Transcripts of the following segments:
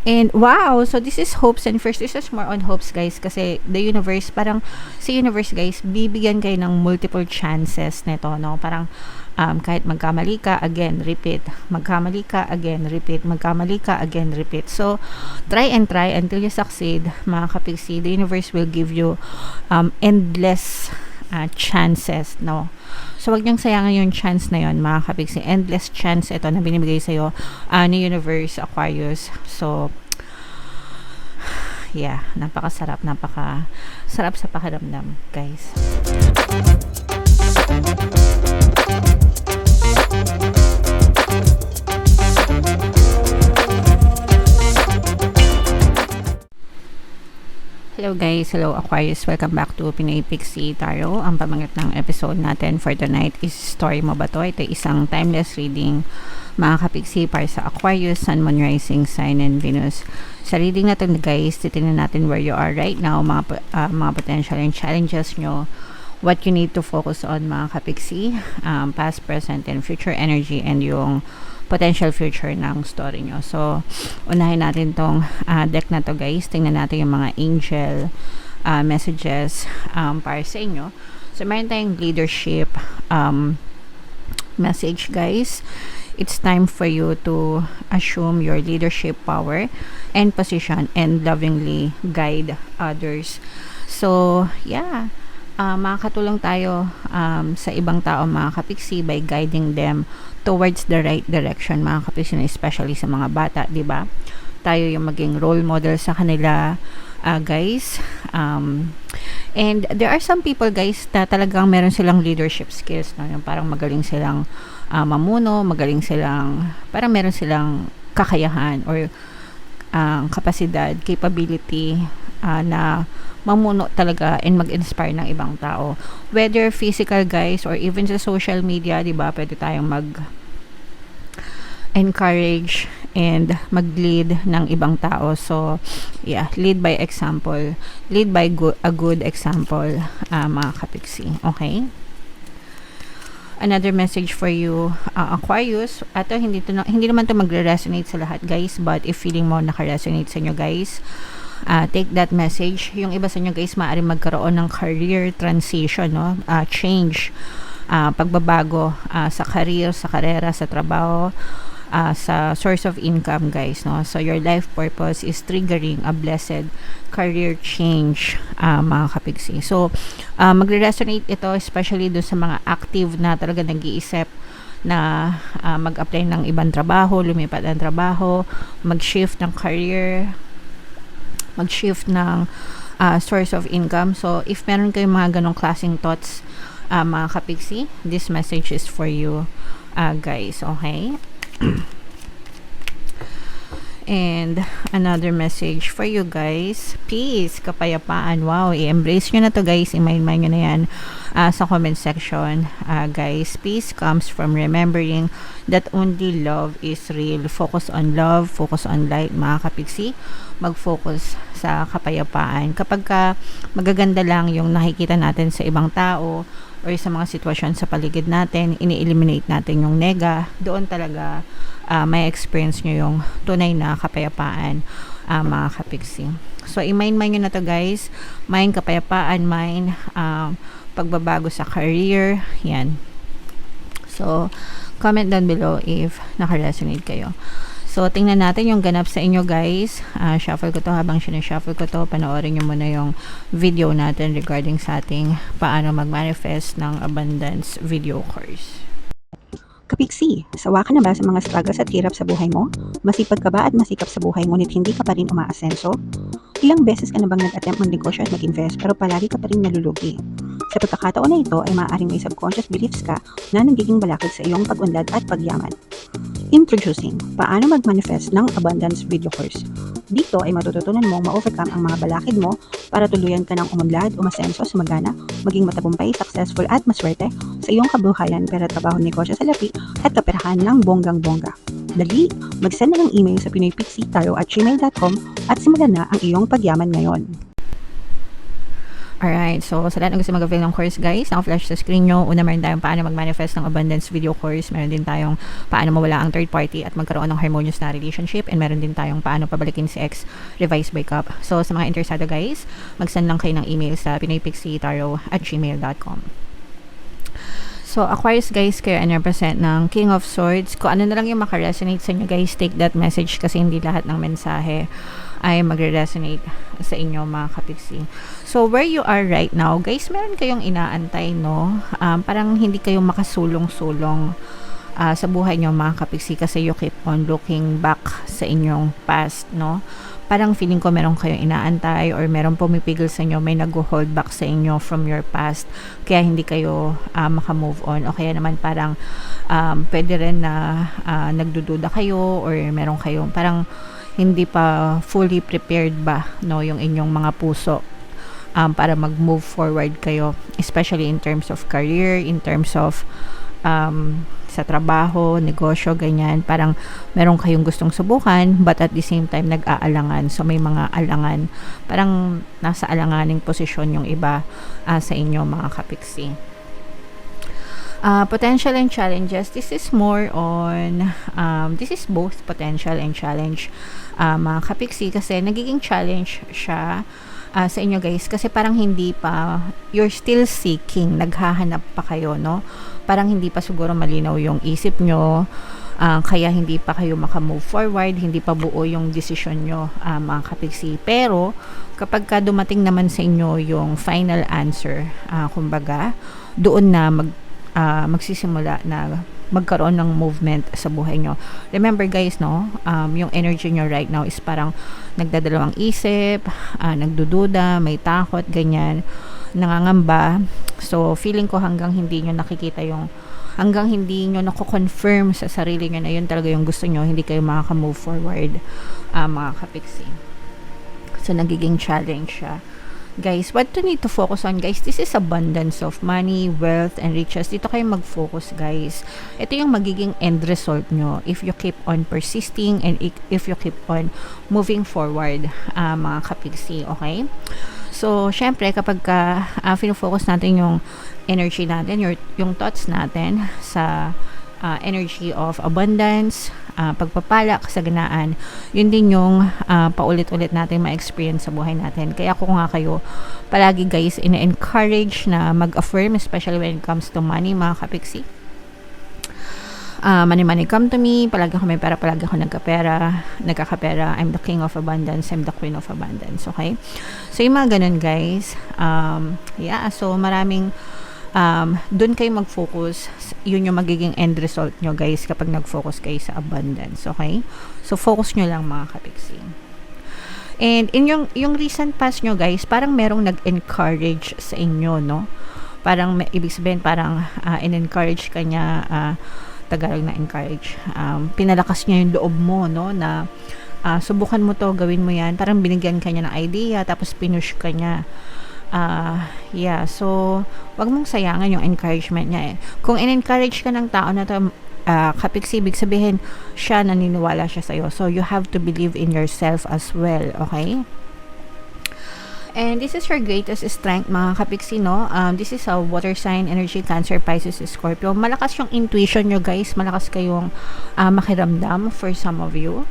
And wow, so this is hopes, and first this is more on hopes guys, kasi the universe, parang sa universe guys, bibigyan kayo ng multiple chances nito, no? Parang kahit magkamali ka, again, repeat. Magkamali ka, again, repeat. Magkamali ka, again, repeat. So, try and try until you succeed, mga kapigsi. The universe will give you endless chances, no? So, wag niyong sayangan yung chance na yon, mga kapigsi. Endless chance ito na binibigay sa'yo ni Universe Aquarius. So, yeah, napakasarap sa pakiramdam, guys. Hello guys, hello Aquarius, welcome back to Pinoy Pixie Tarot. Ang pamangit ng episode natin for tonight is Story Mo Ba To? Ito isang timeless reading, mga kapixie, para sa Aquarius, Sun, Moon, Rising, Sign, and Venus. Sa reading natin guys, titingnan natin where you are right now, mga potential and challenges nyo, what you need to focus on, mga kapixie, past, present, and future energy, and yung potential future ng story nyo. So, unahin natin tong deck na to guys. Tingnan natin yung mga angel messages para sa inyo. So, meron tayong leadership message guys. It's time for you to assume your leadership power and position and lovingly guide others. So, yeah. Makakatulong tayo sa ibang tao, mga kapixie, by guiding them towards the right direction, mga kapixie, especially sa mga bata, di ba? Tayo yung maging role model sa kanila, guys. And there are some people guys na talagang meron silang leadership skills, no? Yung parang magaling silang mamuno, parang meron silang kakayahan or kapasidad, capability na mamuno talaga and mag-inspire ng ibang tao. Whether physical guys or even sa social media, di ba? Pwede tayong encourage and mag-lead ng ibang tao. So, yeah, lead by example. Lead by a good example, mga kapixie. Okay? Another message for you, Aquarius. Ato, hindi naman to magre-resonate sa lahat, guys. But if feeling mo naka-resonate sa inyo, guys, take that message. Yung iba sa inyo guys, maaaring magkaroon ng career transition, no? Change, pagbabago sa career, sa karera, sa trabaho, sa source of income guys, no? So your life purpose is triggering a blessed career change, mga kapigsi. So magre-resonate ito especially do sa mga active na talaga nag-iisip na mag-apply ng ibang trabaho, lumipat ng trabaho, mag-shift ng career, mag-shift ng source of income. So, if meron kayong mga ganong klaseng thoughts, mga kapixie, this message is for you, guys. Okay? And another message for you guys, peace, kapayapaan. Wow, i-embrace nyo na to guys, i-mind nyo na yan sa comment section, guys. Peace comes from remembering that only love is real. Focus on love, focus on light, mga kapixie. Mag-focus sa kapayapaan. Kapag magaganda lang yung nakikita natin sa ibang tao or sa mga sitwasyon sa paligid natin, ini-eliminate natin yung nega, doon talaga may experience nyo yung tunay na kapayapaan, mga kapixie. So, i-mind nyo na to guys. Mind kapayapaan, mind pagbabago sa career. Yan. So, comment down below if naka-resonate kayo. So, tingnan natin yung ganap sa inyo guys. Shuffle ko to. Habang sinashuffle ko to, panoorin nyo muna yung video natin regarding sa ating paano mag-manifest ng abundance video course. Kapiksi, sawa ka na ba sa mga struggles at hirap sa buhay mo? Masipag ka ba at masikap sa buhay ngunit hindi ka pa rin umaasenso? Ilang beses ka na bang nag-attempt magnegosyo at mag-invest pero palagi ka pa rin nalulugi? Sa pagkakataon na ito ay maaaring may subconscious beliefs ka na nagiging balakid sa iyong pag-unlad at pagyaman. Introducing, paano mag-manifest ng abundance video course. Dito ay matututunan mong ma-overcome ang mga balakid mo para tuluyan ka ng umunlad, umasenso, sumagana, maging matagumpay, successful at maswerte sa iyong kabuhayan, pera, trabaho, negosyo sa lapi at kaperahan ng bonggang-bongga. Dali, mag-send na ng email sa pinoypixie@gmail.com at simulan na ang iyong pagyaman ngayon. Alright, so sa lahat ng gusto mag-avail ng course guys, naka-flash sa screen nyo. Una, meron tayong paano mag-manifest ng abundance video course. Meron din tayong paano mawala ang third party at magkaroon ng harmonious na relationship. And meron din tayong paano pabalikin si ex, revised breakup. So sa mga interesado guys, mag-send lang kayo ng email sa pinoypixietaro@gmail.com. So, Aquarius guys, kayo ang represent ng King of Swords. Kung ano na lang yung makaresonate sa inyo guys, take that message kasi hindi lahat ng mensahe ay magre-resonate sa inyo mga kapiksi. So, where you are right now, guys, meron kayong inaantay, no? Parang hindi kayo makasulong-sulong sa buhay nyo mga kapiksi kasi you keep on looking back sa inyong past, no? Parang feeling ko meron kayong inaantay or meron pumipigil sa inyo, may nag-hold back sa inyo from your past, kaya hindi kayo maka-move on. O kaya naman parang pwede rin na nagdududa kayo or meron kayong parang hindi pa fully prepared ba, no, yung inyong mga puso para mag-move forward kayo, especially in terms of career, in terms of sa trabaho, negosyo, ganyan. Parang meron kayong gustong subukan but at the same time nag-aalangan. So may mga alangan. Parang nasa alanganing posisyon yung iba sa inyo mga kapiksi. Potential and challenges. This is more on this is both potential and challenge mga kapiksi kasi nagiging challenge siya sa inyo guys kasi parang hindi pa, you're still seeking, naghahanap pa kayo, no? Parang hindi pa siguro malinaw yung isip nyo, kaya hindi pa kayo makamove forward, hindi pa buo yung desisyon nyo mga kapiksi. Pero kapag ka dumating naman sa inyo yung final answer, kumbaga doon na magsisimula na magkaroon ng movement sa buhay nyo. Remember guys, no, yung energy nyo right now is parang nagdadalawang isip, nagdududa, may takot, ganyan, nangangamba. So, feeling ko hanggang hindi nyo nakikita hanggang hindi nyo nako-confirm sa sarili nyo na yun talaga yung gusto nyo, hindi kayo makaka-move forward, mga kapiksi. So, nagiging challenge siya. Guys, what to need to focus on guys, this is abundance of money, wealth, and riches. Dito kayo mag-focus guys. Ito yung magiging end result nyo if you keep on persisting and if you keep on moving forward, mga kapiksi, okay? So, syempre, kapag fino-focus natin yung energy natin, yung thoughts natin sa energy of abundance, pagpapala, kasaganaan, yun din yung paulit-ulit natin ma-experience sa buhay natin. Kaya ako nga kayo, palagi guys, ina-encourage na mag-affirm, especially when it comes to money, mga kapiksi. Money come to me, palagi ako may pera, palagi ako nagkakapera, I'm the king of abundance, I'm the queen of abundance, okay? So, yung mga ganun guys, so maraming doon kayo mag-focus, yun yung magiging end result nyo guys kapag nag-focus kayo sa abundance, okay? So, focus nyo lang mga kapiksi. And in yung recent past nyo guys, parang merong nag-encourage sa inyo, no? Parang ibig sabihin, parang in-encourage ka niya, Tagalog na encourage, pinalakas niya yung loob mo, no? Na subukan mo to, gawin mo yan. Parang binigyan ka niya ng idea, tapos pinush ka niya. So, wag mong sayangan yung encouragement niya eh. Kung in-encourage ka ng tao na to, kapiksi, ibig sabihin, siya naniniwala siya sa'yo. So, you have to believe in yourself as well, okay? And this is your greatest strength, mga kapiksi, no? This is a water sign, energy, Cancer, Pisces, Scorpio. Malakas yung intuition nyo, guys. Malakas kayong makiramdam for some of you.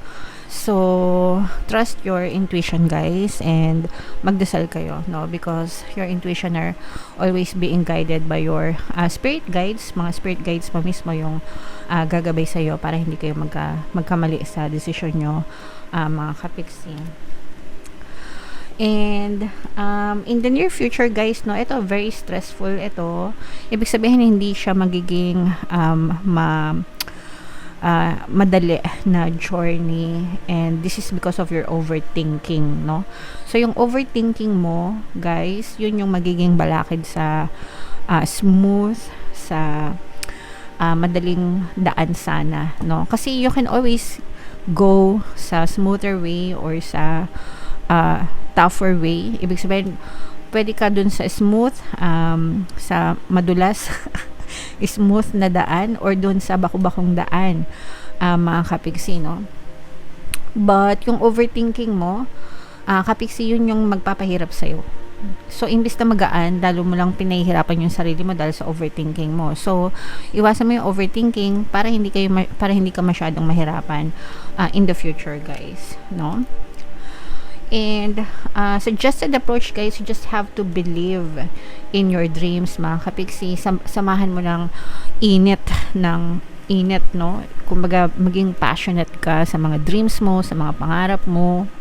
So, trust your intuition, guys, and magdasal kayo, no? Because your intuition are always being guided by your spirit guides. Mga spirit guides mo mismo yung gagabay sa'yo para hindi kayo magkamali sa desisyon nyo, mga kapiksi. And in the near future guys, no, ito very stressful ito. Ibig sabihin hindi siya magiging madali na journey, and this is because of your overthinking, no? So yung overthinking mo guys, yun yung magiging balakid sa smooth, sa madaling daan sana, no? Kasi you can always go sa smoother way or sa tougher way. Ibig sabihin, pwede ka dun sa smooth, sa madulas, smooth na daan, or dun sa baku-bakong daan, mga kapiksi, no? But, yung overthinking mo, kapiksi, yun yung magpapahirap sa'yo. So, imbis na magaan, lalo mo lang pinahihirapan yung sarili mo dahil sa overthinking mo. So, iwasan mo yung overthinking para para hindi ka masyadong mahirapan in the future, guys, no? And suggested approach, guys, you just have to believe in your dreams, mga kapiksi. Samahan mo ng init, no? Kumbaga, maging passionate ka sa mga dreams mo, sa mga pangarap mo.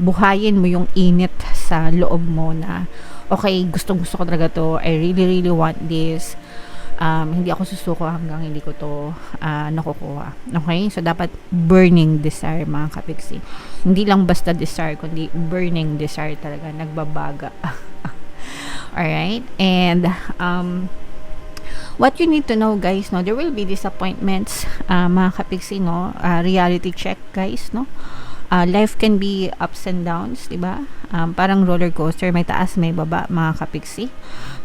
Buhayin mo yung init sa loob mo na, okay, gusto ko talaga to. I really want this. Hindi ako susuko hanggang hindi ko to nakukuha. Okay? So, dapat burning desire, mga kapiksi. Hindi lang basta desire, kundi burning desire talaga. Nagbabaga. Alright? And, what you need to know, guys, no, there will be disappointments, mga kapiksi, no? Reality check, guys, no? Life can be ups and downs, diba? Parang roller coaster, may taas, may baba, mga kapiksi.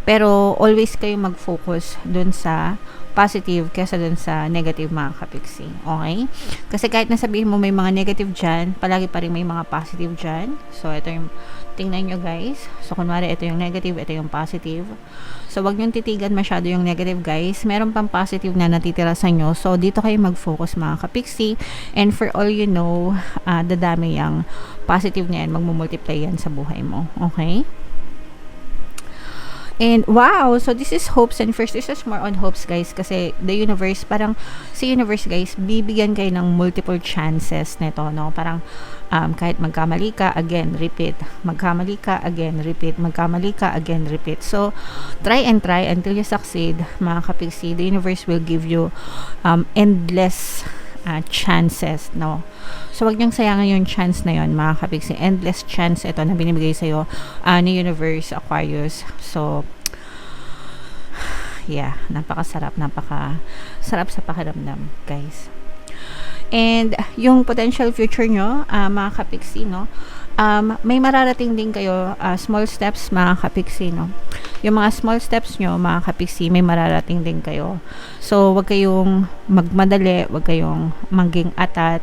Pero always kayo mag-focus dun sa positive kaysa dun sa negative, mga kapiksi. Okay? Kasi kahit nasabihin mo may mga negative dyan, palagi pa rin may mga positive dyan. So, ito yung tingnan nyo, guys. So, kunwari, ito yung negative, ito yung positive. So, wag nyo titigan masyado yung negative, guys. Meron pang positive na natitira sa nyo. So, dito kayo mag-focus, mga kapiksi. And for all you know, dadami yung positive na yan. Magmumultiply yan sa buhay mo. Okay? And wow, so this is hopes, and first this is more on hopes, guys, kasi the universe, parang sa universe, guys, bibigyan kayo ng multiple chances nito, no? Parang kahit magkamali ka, again, repeat. Magkamali ka, again, repeat. Magkamali ka, again, repeat. So, try until you succeed, mga kapiksi. The universe will give you endless chances, no? So, wag niyong sayangan yung chance na yon, mga kapiksi. Endless chance ito na binibigay sa'yo ni Universe Aquarius. So, yeah, napakasarap sa pakiramdam, guys. And, yung potential future nyo, mga kapiksi, no? May mararating din kayo, small steps, mga kapiksi, no? Yung mga small steps nyo, mga kapiksi, may mararating din kayo. So, wag kayong magmadali, wag kayong maging atat.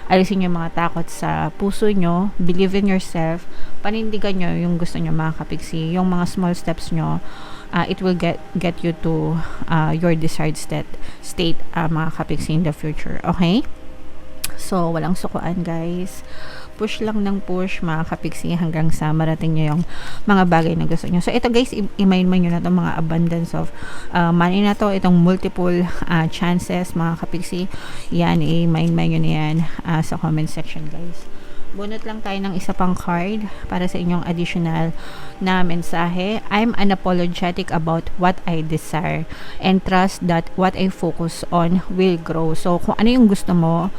Alisin yung mga takot sa puso nyo. Believe in yourself. Panindigan nyo yung gusto nyo, mga kapiksi. Yung mga small steps nyo, it will get you to your desired state, mga kapiksi, in the future. Okay? So, walang sukuan, guys. Push lang ng push, mga kapiksi, hanggang sa marating nyo yung mga bagay na gusto nyo. So, ito, guys, i-mind nyo na itong mga abundance of money na to, itong multiple chances, mga kapiksi. Yan, i-mind nyo na yan sa comment section, guys. Bunot lang tayo ng isa pang card para sa inyong additional na mensahe. I'm unapologetic about what I desire and trust that what I focus on will grow. So, kung ano yung gusto mo,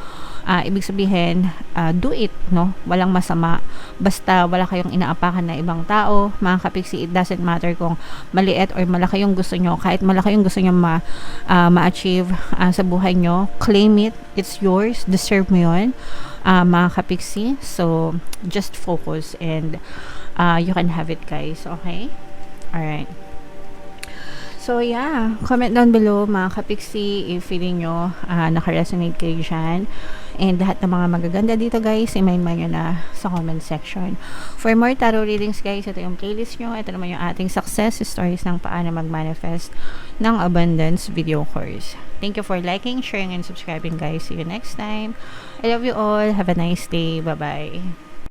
ibig sabihin, do it, no? Walang masama. Basta wala kayong inaapakan na ibang tao, mga kapiksi, it doesn't matter kung maliit or malaki yung gusto nyo. Kahit malaki yung gusto nyo ma-achieve sa buhay nyo, claim it. It's yours. Deserve mo yun, mga kapiksi. So, just focus and you can have it, guys. Okay? Alright. So, yeah. Comment down below, mga kapiksi, if feeling nyo naka-resonate kayo dyan. And lahat ng mga magaganda dito, guys, i-mind nyo na sa comment section. For more tarot readings, guys, ito yung playlist nyo. Ito naman yung ating success stories ng paano mag-manifest ng abundance video course. Thank you for liking, sharing, and subscribing, guys. See you next time. I love you all. Have a nice day. Bye-bye.